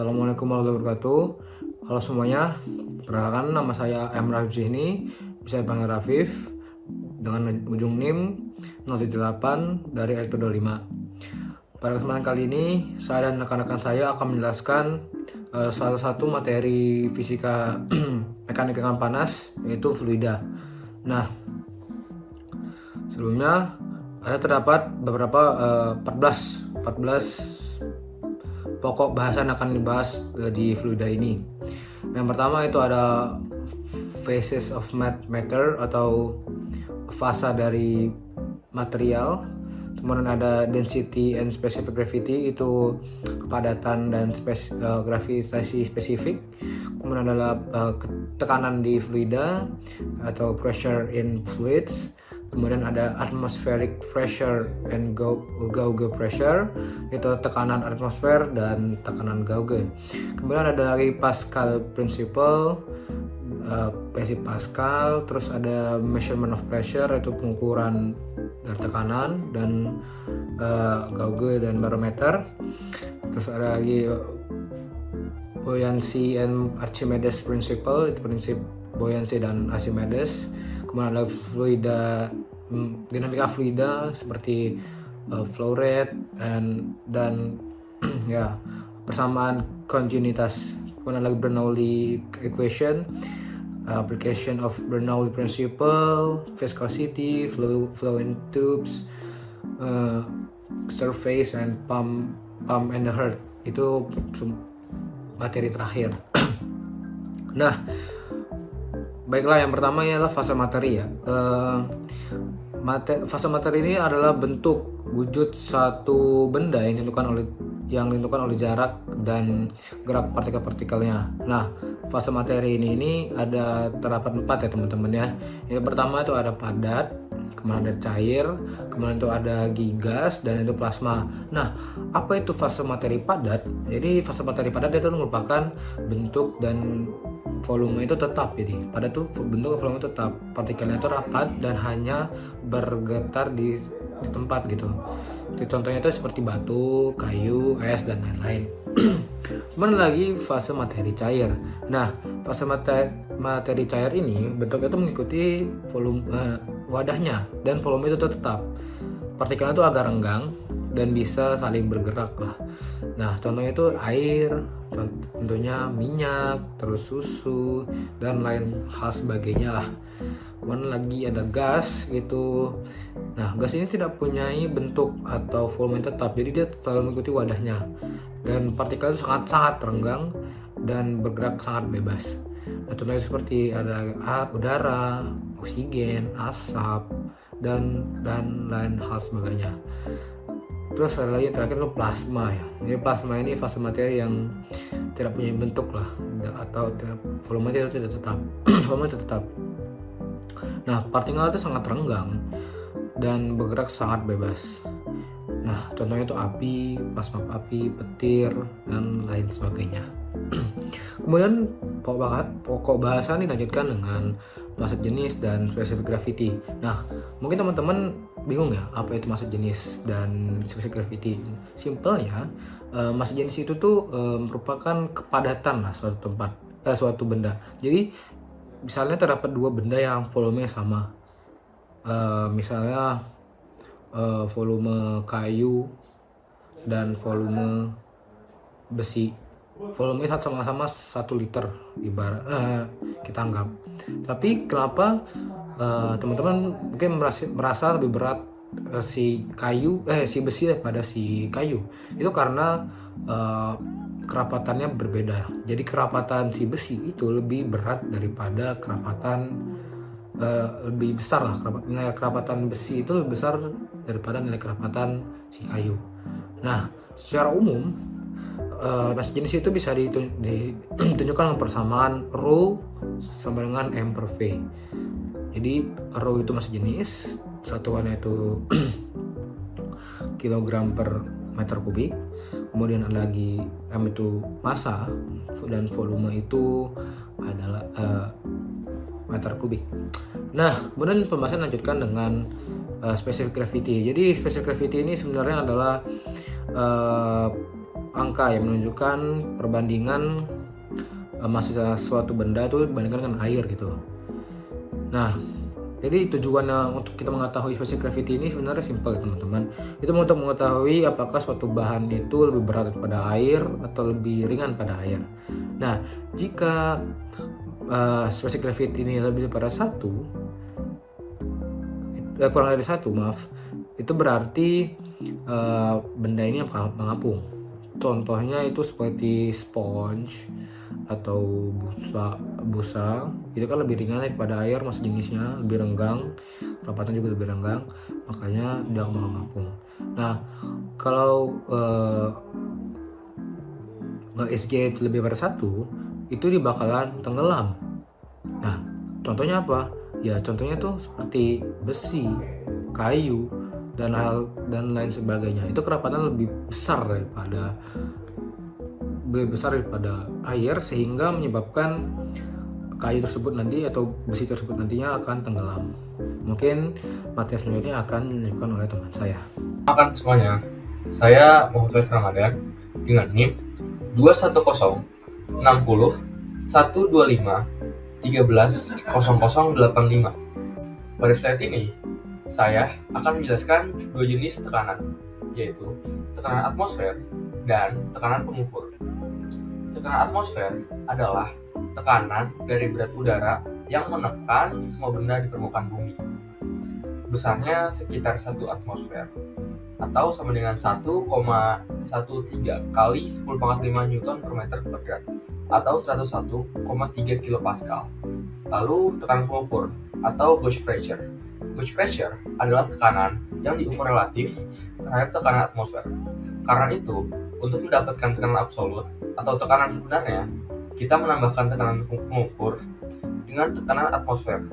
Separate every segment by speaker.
Speaker 1: Assalamualaikum warahmatullahi wabarakatuh. Halo semuanya, perkenalkan nama saya M. Rafif Zihni, bisa dipanggil Rafif dengan ujung NIM 078 dari R25. Pada kesempatan kali ini, saya dan rekan-rekan saya akan menjelaskan salah satu materi fisika mekanik tegangan panas, yaitu fluida. Nah, sebelumnya terdapat beberapa 14 pokok bahasan akan dibahas di fluida ini. Yang pertama itu ada phases of matter atau fasa dari material. Kemudian ada density and specific gravity, itu kepadatan dan gravitasi spesifik. Kemudian adalah tekanan di fluida atau pressure in fluids. Kemudian ada atmospheric pressure and Gauge pressure, itu tekanan atmosfer dan tekanan Gauge. Kemudian ada lagi Pascal principle, prinsip Pascal. Terus ada measurement of pressure, itu pengukuran dari tekanan, dan Gauge dan barometer. Terus ada lagi buoyancy and Archimedes principle, itu prinsip buoyancy dan Archimedes. Kemudian ada dinamika fluida seperti flow rate dan ya, persamaan kontinuitas. Kemudian lagi Bernoulli equation, application of Bernoulli principle, viscosity, flow in tubes, surface and pump and the heart, itu materi terakhir. Nah, baiklah, yang pertama ialah fase materi ya. Fase materi ini adalah bentuk wujud satu benda yang ditentukan oleh jarak dan gerak partikel-partikelnya. Nah, fase materi ini terdapat 4 ya teman-teman ya. Yang pertama itu ada padat, kemudian ada cair, kemudian itu ada gas, dan itu plasma. Nah, apa itu fase materi padat? Jadi fase materi padat itu merupakan bentuk dan volume itu tetap. Jadi padat itu bentuk volume tetap, partikelnya itu rapat dan hanya bergetar di tempat gitu. Contohnya itu seperti batu, kayu, es, dan lain-lain. Kemudian lagi fase materi cair. Nah, fase materi cair ini bentuknya itu mengikuti volume wadahnya, dan volume itu tetap. Partikelnya itu agak renggang dan bisa saling bergerak lah. Nah, contohnya itu air, tentunya minyak, terus susu, dan lain hal sebagainya lah. Kemudian lagi ada gas itu. Nah, gas ini tidak punya bentuk atau volume tetap, jadi dia selalu mengikuti wadahnya. Dan partikel itu sangat renggang dan bergerak sangat bebas. Nah, contohnya seperti ada udara, oksigen, asap, dan lain hal sebagainya. Terus ada lagi yang terakhir itu plasma ya. Jadi plasma ini fase materi yang tidak punya bentuk lah, atau volume itu tidak tetap. Volume itu tetap. Nah, partikel itu sangat renggang dan bergerak sangat bebas. Nah, contohnya itu api, plasma api, petir, dan lain sebagainya. Kemudian pokok bahasan dilanjutkan dengan massa jenis dan specific gravity. Nah, mungkin teman-teman bingung ya, apa itu massa jenis dan specific gravity? Simpelnya, massa jenis itu tuh merupakan kepadatan lah suatu benda. Jadi misalnya terdapat dua benda yang volumenya sama, misalnya volume kayu dan volume besi. Volume sama-sama 1 liter ibarat kita anggap. Tapi kenapa teman-teman mungkin merasa lebih berat si besi daripada si kayu? Itu karena kerapatannya berbeda. Jadi kerapatan si besi itu lebih berat daripada lebih besar lah, nilai kerapatan besi itu lebih besar daripada nilai kerapatan si kayu. Nah, secara umum massa jenis itu bisa ditunjukkan dengan persamaan rho sama dengan M per V. Jadi rho itu massa jenis, satuannya itu kilogram per meter kubik. Kemudian ada lagi M itu massa, dan volume itu adalah meter kubik. Nah, kemudian pembahasan lanjutkan dengan specific gravity. Jadi specific gravity ini sebenarnya adalah angka yang menunjukkan perbandingan massa suatu benda itu dibandingkan dengan air gitu. Nah, jadi tujuannya untuk kita mengetahui spesies gravity ini sebenarnya simpel ya teman-teman. Itu untuk mengetahui apakah suatu bahan itu lebih berat daripada air atau lebih ringan pada air. Nah, jika spesies gravity ini lebih daripada kurang dari satu, maaf, itu berarti benda ini mengapung. Contohnya itu seperti sponge atau busa itu kan lebih ringan daripada air, massa jenisnya lebih renggang, rapatnya juga lebih renggang, makanya dia mengapung. Nah, kalau SG itu lebih dari satu, itu dia bakalan tenggelam. Nah, contohnya apa? Ya contohnya tuh seperti besi, kayu, dan lain sebagainya. Itu kerapatan lebih besar daripada air, sehingga menyebabkan kayu tersebut nanti atau besi tersebut nantinya akan tenggelam. Mungkin materi selanjutnya akan dilakukan oleh teman saya.
Speaker 2: Makan semuanya, saya Muhammad Faiz Ramadan dengan NIM 210 60 125 13 0085. Pada slide ini, saya akan menjelaskan dua jenis tekanan, yaitu tekanan atmosfer dan tekanan pengukur. Tekanan atmosfer adalah tekanan dari berat udara yang menekan semua benda di permukaan bumi. Besarnya sekitar 1 atmosfer, atau sama dengan 1,13 kali 10⁵ Newton per meter kuadrat, atau 101,3 kilopascal. Lalu tekanan pengukur, atau gauge pressure. Gauge pressure adalah tekanan yang diukur relatif terhadap tekanan atmosfer. Karena itu, untuk mendapatkan tekanan absolut atau tekanan sebenarnya, kita menambahkan tekanan pengukur dengan tekanan atmosfer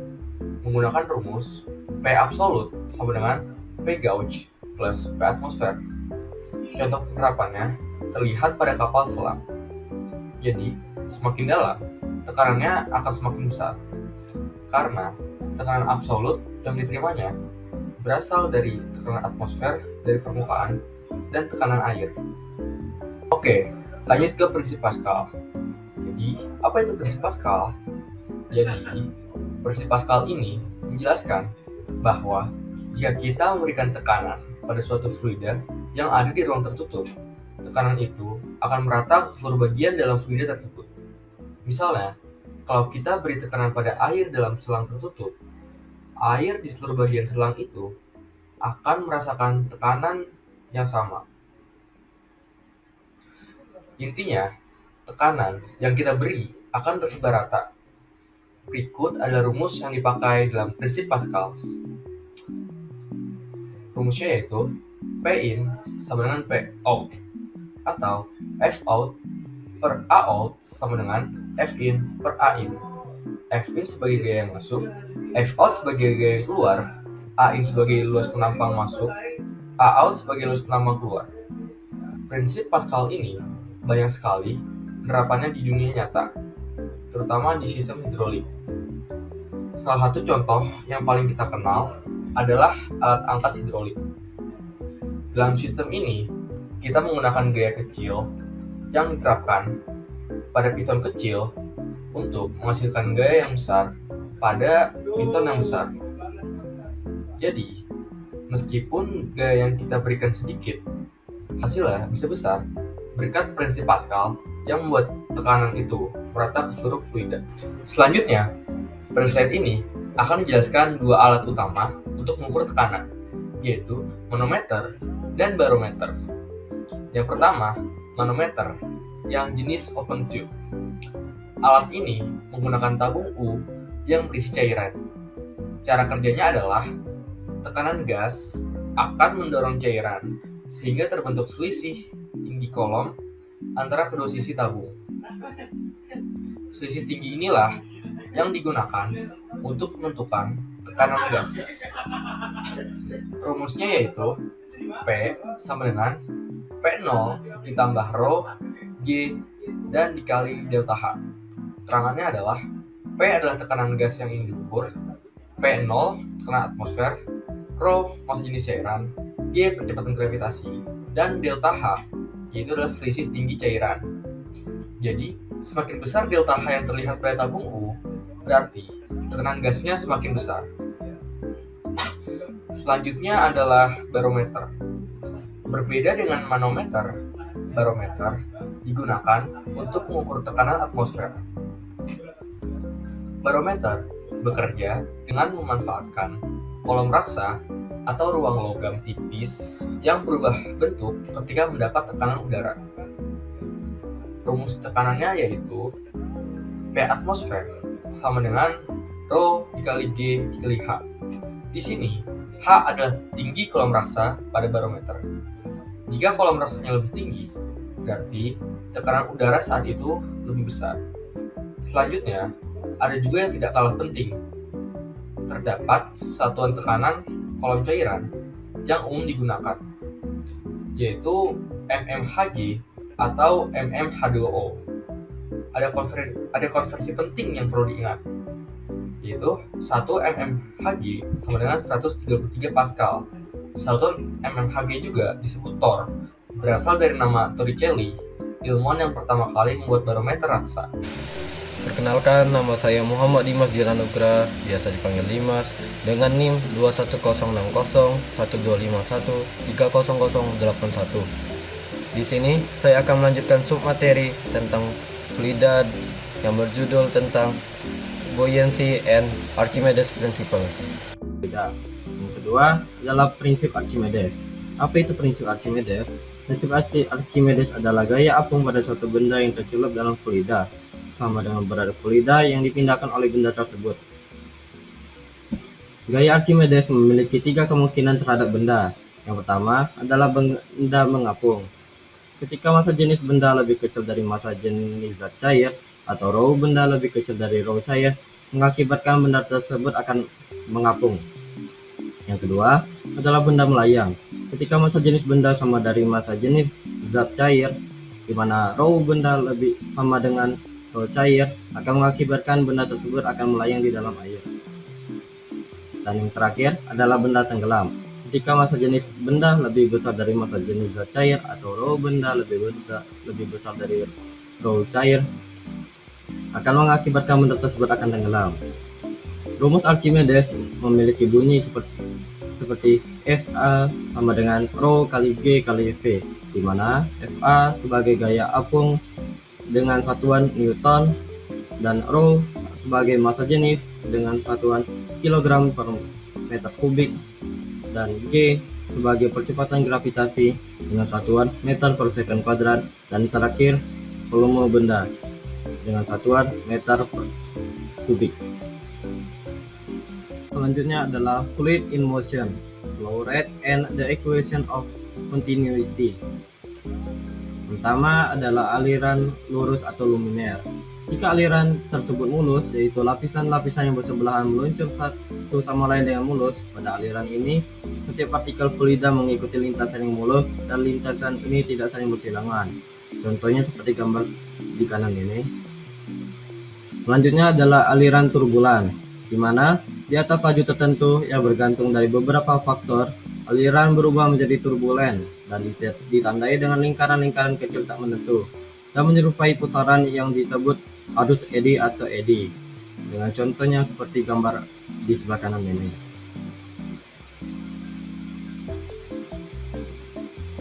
Speaker 2: menggunakan rumus P absolut sama dengan P gauge plus P atmosfer. Contoh penerapannya terlihat pada kapal selam. Jadi, semakin dalam, tekanannya akan semakin besar. Karena tekanan absolut yang diterimanya berasal dari tekanan atmosfer dari permukaan dan tekanan air. Oke, lanjut ke prinsip Pascal. Jadi, apa itu prinsip Pascal? Jadi, prinsip Pascal ini menjelaskan bahwa jika kita memberikan tekanan pada suatu fluida yang ada di ruang tertutup, tekanan itu akan merata ke seluruh bagian dalam fluida tersebut. Misalnya, kalau kita beri tekanan pada air dalam selang tertutup, air di seluruh bagian selang itu akan merasakan tekanan yang sama. Intinya, tekanan yang kita beri akan tersebar rata. Berikut adalah rumus yang dipakai dalam prinsip Pascal. Rumusnya yaitu P in sama dengan P out, atau F out per A out sama dengan F in per A in. F in sebagai gaya yang masuk, F out sebagai gaya yang keluar, A in sebagai luas penampang masuk, A out sebagai luas penampang keluar. Prinsip Pascal ini banyak sekali penerapannya di dunia nyata, terutama di sistem hidrolik. Salah satu contoh yang paling kita kenal adalah alat angkat hidrolik. Dalam sistem ini, kita menggunakan gaya kecil yang diterapkan pada piston kecil untuk menghasilkan gaya yang besar pada piston yang besar. Jadi, meskipun gaya yang kita berikan sedikit, hasilnya bisa besar berkat prinsip Pascal yang membuat tekanan itu merata ke seluruh fluida. Selanjutnya, pada slide ini akan dijelaskan dua alat utama untuk mengukur tekanan, yaitu manometer dan barometer. Yang pertama, manometer yang jenis open tube. Alat ini menggunakan tabung U yang berisi cairan. Cara kerjanya adalah tekanan gas akan mendorong cairan sehingga terbentuk selisih tinggi kolom antara kedua sisi tabung. Selisih tinggi inilah yang digunakan untuk menentukan tekanan gas. Rumusnya yaitu P sama dengan P0 ditambah rho G dan dikali delta H. Terangannya adalah P adalah tekanan gas yang ingin diukur, P0 tekanan atmosfer, rho massa jenis cairan, G percepatan gravitasi, dan delta H yaitu adalah selisih tinggi cairan. Jadi, semakin besar delta H yang terlihat pada tabung U, berarti tekanan gasnya semakin besar. Selanjutnya adalah barometer. Berbeda dengan manometer, barometer digunakan untuk mengukur tekanan atmosfer. Barometer bekerja dengan memanfaatkan kolom raksa atau ruang logam tipis yang berubah bentuk ketika mendapat tekanan udara. Rumus tekanannya yaitu P atmosfer sama dengan Rho dikali G dikali H. Di sini, H adalah tinggi kolom raksa pada barometer. Jika kolom raksanya lebih tinggi, berarti tekanan udara saat itu lebih besar. Selanjutnya, ada juga yang tidak kalah penting. Terdapat satuan tekanan kolom cairan yang umum digunakan, yaitu mmHg atau mmH2O. Ada konversi penting yang perlu diingat, yaitu 1 mmHg sama dengan 133 Pascal. Satuan mmHg juga disebut Torr, berasal dari nama Torricelli, ilmuwan yang pertama kali membuat barometer raksa.
Speaker 3: Perkenalkan, nama saya Muhammad Dimas Diranugra, biasa dipanggil Dimas, dengan NIM 210601251300081. Di sini saya akan melanjutkan submateri tentang fluida yang berjudul tentang buoyancy and Archimedes principle.
Speaker 4: Yang kedua adalah prinsip Archimedes. Apa itu prinsip Archimedes? Prinsip Archimedes adalah gaya apung pada suatu benda yang tercelup dalam fluida sama dengan berat fluida yang dipindahkan oleh benda tersebut. Gaya Archimedes memiliki 3 kemungkinan terhadap benda. Yang pertama adalah benda mengapung. Ketika massa jenis benda lebih kecil dari massa jenis zat cair, atau rho benda lebih kecil dari rho cair, mengakibatkan benda tersebut akan mengapung. Yang kedua adalah benda melayang. Ketika massa jenis benda sama dari massa jenis zat cair, di mana rho benda lebih sama dengan rho cair, akan mengakibatkan benda tersebut akan melayang di dalam air. Dan yang terakhir adalah benda tenggelam. Ketika massa jenis benda lebih besar dari massa jenis zat cair, atau rho benda lebih besar dari rho cair, akan mengakibatkan benda tersebut akan tenggelam. Rumus Archimedes memiliki bunyi seperti SA sama dengan Rho kali G kali V, di mana FA sebagai gaya apung dengan satuan Newton dan Rho sebagai massa jenis dengan satuan kilogram per meter kubik, dan G sebagai percepatan gravitasi dengan satuan meter per second kuadrat, dan terakhir volume benda dengan satuan meter per kubik. Selanjutnya adalah fluid in motion, flow rate, and the equation of continuity. Pertama adalah aliran lurus atau luminer. Jika aliran tersebut mulus, yaitu lapisan-lapisan yang bersebelahan meluncur satu sama lain dengan mulus, pada aliran ini setiap partikel fluida mengikuti lintasan yang mulus dan lintasan ini tidak saling bersilangan. Contohnya seperti gambar di kanan ini. Selanjutnya adalah aliran turbulan, di mana di atas laju tertentu yang bergantung dari beberapa faktor, aliran berubah menjadi turbulen dan ditandai dengan lingkaran-lingkaran kecil tak menentu dan menyerupai pusaran yang disebut arus eddy atau eddy, dengan contohnya seperti gambar di sebelah kanan ini.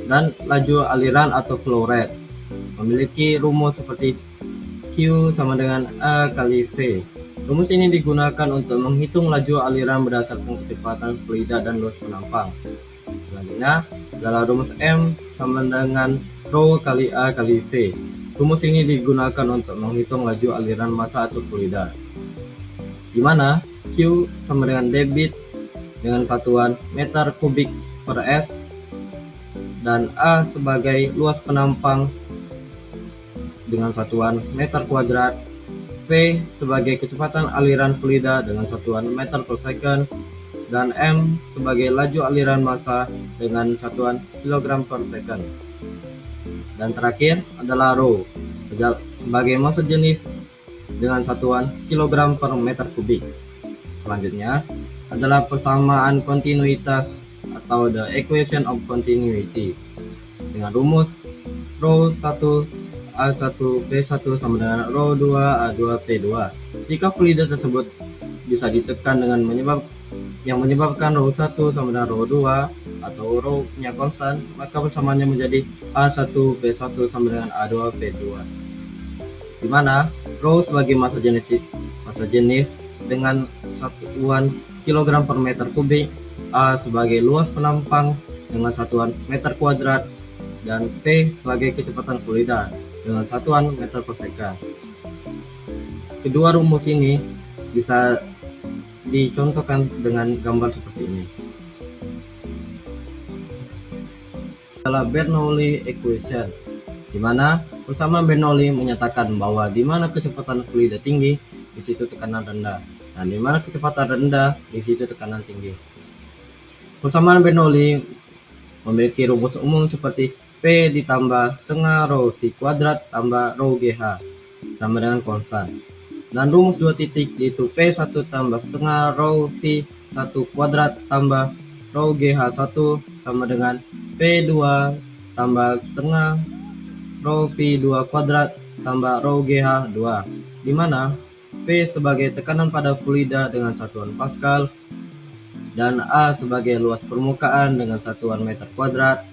Speaker 4: Dan laju aliran atau flow rate memiliki rumus seperti Q sama dengan A kali V. Rumus ini digunakan untuk menghitung laju aliran berdasarkan kecepatan fluida dan luas penampang. Selanjutnya adalah rumus M sama dengan Rho kali A kali V. Rumus ini digunakan untuk menghitung laju aliran massa atau fluida, di mana Q sama dengan debit dengan satuan meter kubik per S, dan A sebagai luas penampang dengan satuan meter kuadrat, V sebagai kecepatan aliran fluida dengan satuan meter per second, dan M sebagai laju aliran massa dengan satuan kilogram per second. Dan terakhir adalah Rho sebagai massa jenis dengan satuan kilogram per meter kubik. Selanjutnya adalah persamaan kontinuitas atau the equation of continuity dengan rumus rho 1 A1 B1 sama dengan rho 2 A2 P2. Jika fluida tersebut bisa ditekan dengan menyebabkan rho 1 sama dengan rho 2 atau rho-nya konstan, maka persamaannya menjadi A1 B1 sama dengan A2 P2, di mana rho sebagai massa jenis dengan satuan kilogram per meter kubik, A sebagai luas penampang dengan satuan meter kuadrat, dan P sebagai kecepatan fluida dengan satuan meter per second. Kedua rumus ini bisa dicontohkan dengan gambar seperti ini. Adalah Bernoulli equation, di mana persamaan Bernoulli menyatakan bahwa di mana kecepatan fluida tinggi, di situ tekanan rendah, dan di mana kecepatan rendah, di situ tekanan tinggi. Persamaan Bernoulli memiliki rumus umum seperti P ditambah setengah rho V kuadrat tambah rho GH sama dengan konstan. Dan rumus dua titik yaitu P1 tambah setengah rho V1 kuadrat tambah rho GH1 sama dengan P2 tambah setengah rho V2 kuadrat tambah rho GH2, di mana P sebagai tekanan pada fluida dengan satuan Pascal, dan A sebagai luas permukaan dengan satuan meter kuadrat,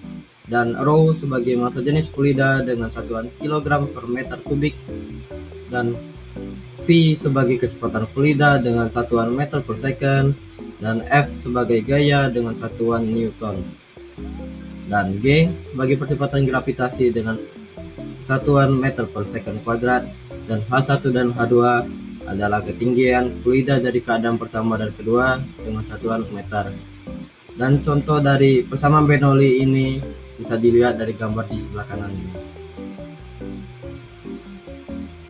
Speaker 4: dan rho sebagai massa jenis fluida dengan satuan kilogram per meter kubik, dan V sebagai kecepatan fluida dengan satuan meter per second, dan F sebagai gaya dengan satuan Newton, dan G sebagai percepatan gravitasi dengan satuan meter per second kuadrat, dan H1 dan H2 adalah ketinggian fluida dari keadaan pertama dan kedua dengan satuan meter. Dan contoh dari persamaan Bernoulli ini bisa dilihat dari gambar di sebelah kanan ini.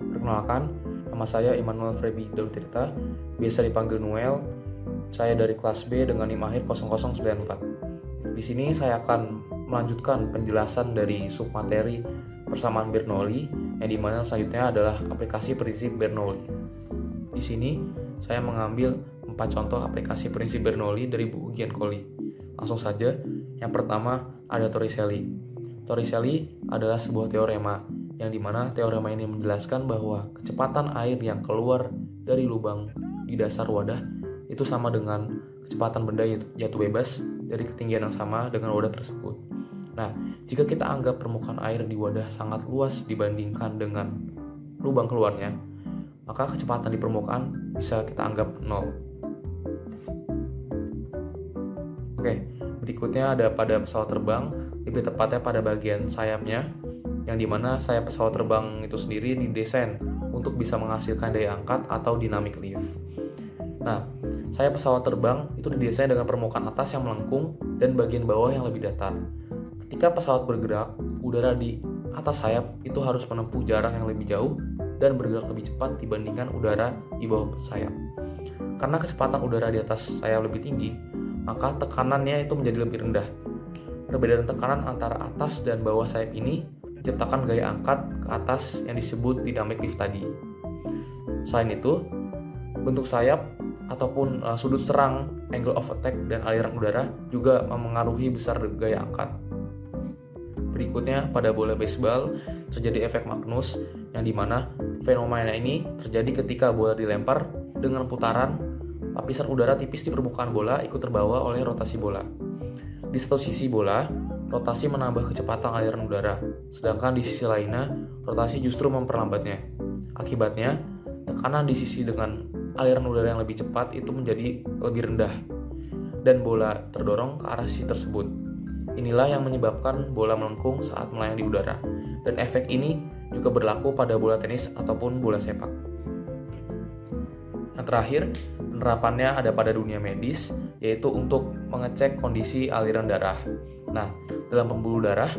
Speaker 5: Perkenalkan, nama saya Immanuel Frebi Dautirta, biasa dipanggil Noel. Saya dari kelas B dengan NIM akhir 0094. Di sini saya akan melanjutkan penjelasan dari submateri persamaan Bernoulli, yang dimana selanjutnya adalah aplikasi prinsip Bernoulli. Di sini saya mengambil 4 contoh aplikasi prinsip Bernoulli dari buku Giancoli. Langsung saja, yang pertama ada Torricelli. Torricelli adalah sebuah teorema, yang dimana teorema ini menjelaskan bahwa kecepatan air yang keluar dari lubang di dasar wadah itu sama dengan kecepatan benda jatuh bebas dari ketinggian yang sama dengan wadah tersebut. Nah, jika kita anggap permukaan air di wadah sangat luas dibandingkan dengan lubang keluarnya, maka kecepatan di permukaan bisa kita anggap 0. Oke, berikutnya ada pada pesawat terbang, lebih tepatnya pada bagian sayapnya, yang dimana sayap pesawat terbang itu sendiri didesain untuk bisa menghasilkan daya angkat atau dynamic lift. Nah, sayap pesawat terbang itu didesain dengan permukaan atas yang melengkung dan bagian bawah yang lebih datar. Ketika pesawat bergerak, udara di atas sayap itu harus menempuh jarak yang lebih jauh dan bergerak lebih cepat dibandingkan udara di bawah sayap. Karena kecepatan udara di atas sayap lebih tinggi, maka tekanannya itu menjadi lebih rendah. Perbedaan tekanan antara atas dan bawah sayap ini menciptakan gaya angkat ke atas yang disebut dynamic lift tadi. Selain itu, bentuk sayap ataupun sudut serang, angle of attack, dan aliran udara juga memengaruhi besar gaya angkat. Berikutnya, pada bola baseball terjadi efek Magnus, yang dimana fenomena ini terjadi ketika bola dilempar dengan putaran, lapisan udara tipis di permukaan bola ikut terbawa oleh rotasi bola. Di satu sisi bola, rotasi menambah kecepatan aliran udara, sedangkan di sisi lainnya, rotasi justru memperlambatnya. Akibatnya, tekanan di sisi dengan aliran udara yang lebih cepat itu menjadi lebih rendah, dan bola terdorong ke arah sisi tersebut. Inilah yang menyebabkan bola melengkung saat melayang di udara, dan efek ini juga berlaku pada bola tenis ataupun bola sepak. Yang terakhir, penerapannya ada pada dunia medis, yaitu untuk mengecek kondisi aliran darah. Nah, dalam pembuluh darah,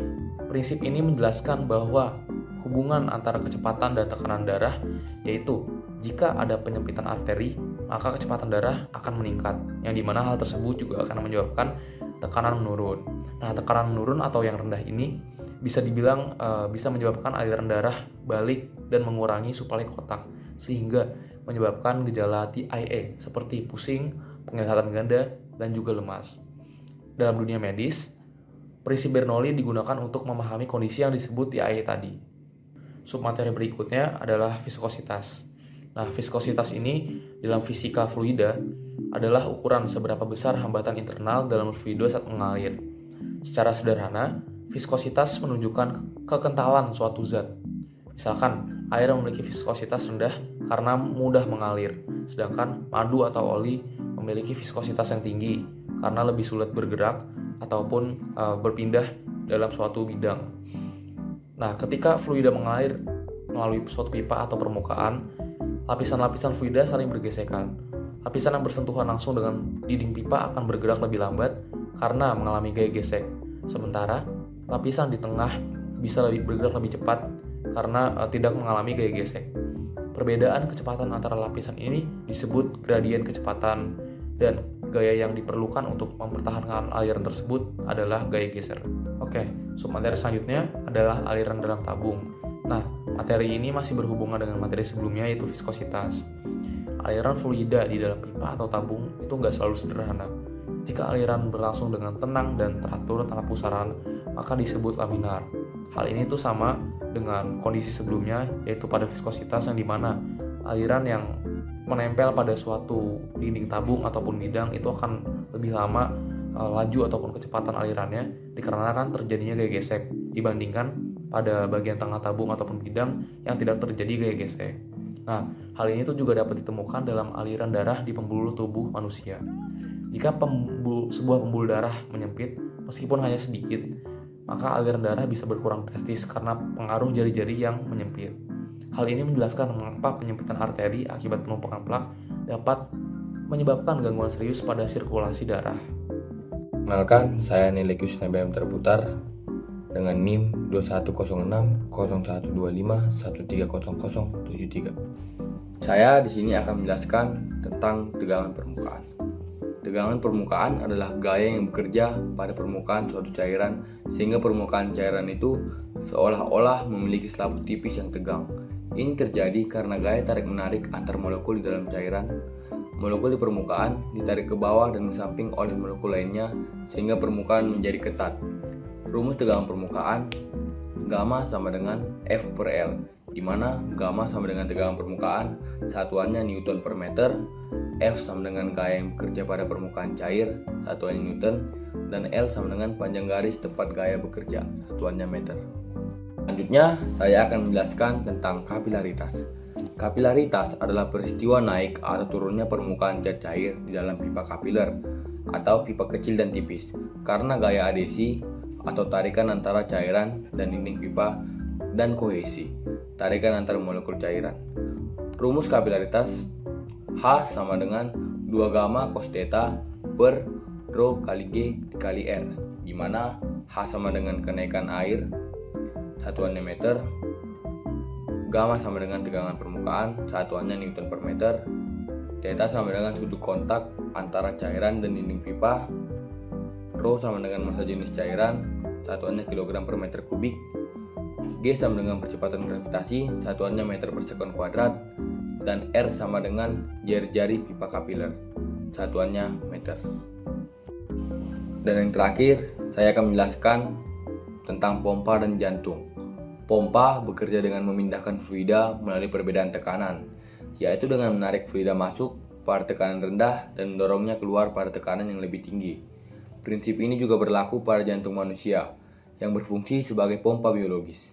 Speaker 5: prinsip ini menjelaskan bahwa hubungan antara kecepatan dan tekanan darah, yaitu jika ada penyempitan arteri, maka kecepatan darah akan meningkat, yang dimana hal tersebut juga akan menyebabkan tekanan menurun. Nah, tekanan menurun atau yang rendah ini bisa dibilang bisa menyebabkan aliran darah balik dan mengurangi suplai ke otak, sehingga menyebabkan gejala TIA seperti pusing, penglihatan ganda, dan juga lemas. Dalam dunia medis, Prinsip Bernoulli digunakan untuk memahami kondisi yang disebut di ayat tadi. Submateri berikutnya adalah viskositas. Nah, viskositas ini dalam fisika fluida adalah ukuran seberapa besar hambatan internal dalam fluida saat mengalir. Secara sederhana, viskositas menunjukkan kekentalan suatu zat. Misalkan, air memiliki viskositas rendah karena mudah mengalir, sedangkan madu atau oli memiliki viskositas yang tinggi karena lebih sulit bergerak ataupun berpindah dalam suatu bidang. Nah, ketika fluida mengalir melalui suatu pipa atau permukaan, lapisan-lapisan fluida saling bergesekan. Lapisan yang bersentuhan langsung dengan dinding pipa akan bergerak lebih lambat karena mengalami gaya gesek. Sementara, lapisan di tengah bisa bergerak lebih cepat karena tidak mengalami gaya gesek. Perbedaan kecepatan antara lapisan ini disebut gradien kecepatan, dan gaya yang diperlukan untuk mempertahankan aliran tersebut adalah gaya geser. Oke, submateri selanjutnya adalah aliran dalam tabung. Nah, materi ini masih berhubungan dengan materi sebelumnya, yaitu viskositas. Aliran fluida di dalam pipa atau tabung itu nggak selalu sederhana. Jika aliran berlangsung dengan tenang dan teratur tanpa pusaran, maka disebut laminar. Hal ini tuh sama dengan kondisi sebelumnya, yaitu pada viskositas yang dimana aliran yang menempel pada suatu dinding tabung ataupun bidang itu akan lebih lama laju ataupun kecepatan alirannya dikarenakan terjadinya gaya gesek dibandingkan pada bagian tengah tabung ataupun bidang yang tidak terjadi gaya gesek. Nah, hal ini tuh juga dapat ditemukan dalam aliran darah di pembuluh tubuh manusia. Jika sebuah pembuluh darah menyempit, meskipun hanya sedikit, maka aliran darah bisa berkurang drastis karena pengaruh jari-jari yang menyempit. Hal ini menjelaskan mengapa penyempitan arteri akibat penumpukan plak dapat menyebabkan gangguan serius pada sirkulasi darah.
Speaker 6: Kenalkan, saya Nelegius BM terputar dengan NIM 21060125130073. Saya di sini akan menjelaskan tentang tegangan permukaan. Tegangan permukaan adalah gaya yang bekerja pada permukaan suatu cairan sehingga permukaan cairan itu seolah-olah memiliki selaput tipis yang tegang. Ini terjadi karena gaya tarik-menarik antar molekul di dalam cairan. Molekul di permukaan ditarik ke bawah dan ke samping oleh molekul lainnya sehingga permukaan menjadi ketat. Rumus tegangan permukaan, gamma sama dengan F per L, di mana gamma sama dengan tegangan permukaan, satuannya Newton per meter, F sama dengan gaya yang bekerja pada permukaan cair, satuannya Newton, dan L sama dengan panjang garis tempat gaya bekerja, satuannya meter. Selanjutnya, saya akan menjelaskan tentang kapilaritas. Kapilaritas adalah peristiwa naik atau turunnya permukaan zat cair di dalam pipa kapiler atau pipa kecil dan tipis karena gaya adhesi atau tarikan antara cairan dan dinding pipa dan kohesi, tarikan antar molekul cairan. Rumus kapilaritas H sama dengan 2 gamma cos theta per rho kali G kali R, di mana H sama dengan kenaikan air, satuannya meter, gamma sama dengan tegangan permukaan, satuannya Newton per meter, theta sama dengan sudut kontak antara cairan dan dinding pipa, rho sama dengan massa jenis cairan, satuannya kilogram per meter kubik, G sama dengan percepatan gravitasi, satuannya meter per sekon kuadrat, dan R sama dengan jari-jari pipa kapiler, satuannya meter. Dan yang terakhir, saya akan menjelaskan tentang pompa dan jantung. Pompa bekerja dengan memindahkan fluida melalui perbedaan tekanan, yaitu dengan menarik fluida masuk pada tekanan rendah dan mendorongnya keluar pada tekanan yang lebih tinggi. Prinsip ini juga berlaku pada jantung manusia, yang berfungsi sebagai pompa biologis.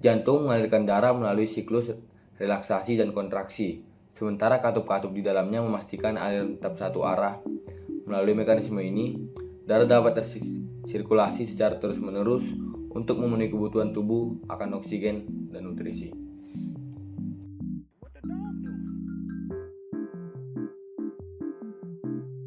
Speaker 6: Jantung mengalirkan darah melalui siklus relaksasi dan kontraksi, sementara katup-katup di dalamnya memastikan aliran tetap satu arah. Melalui mekanisme ini, darah dapat tersirkulasi secara terus-menerus untuk memenuhi kebutuhan tubuh akan oksigen dan nutrisi.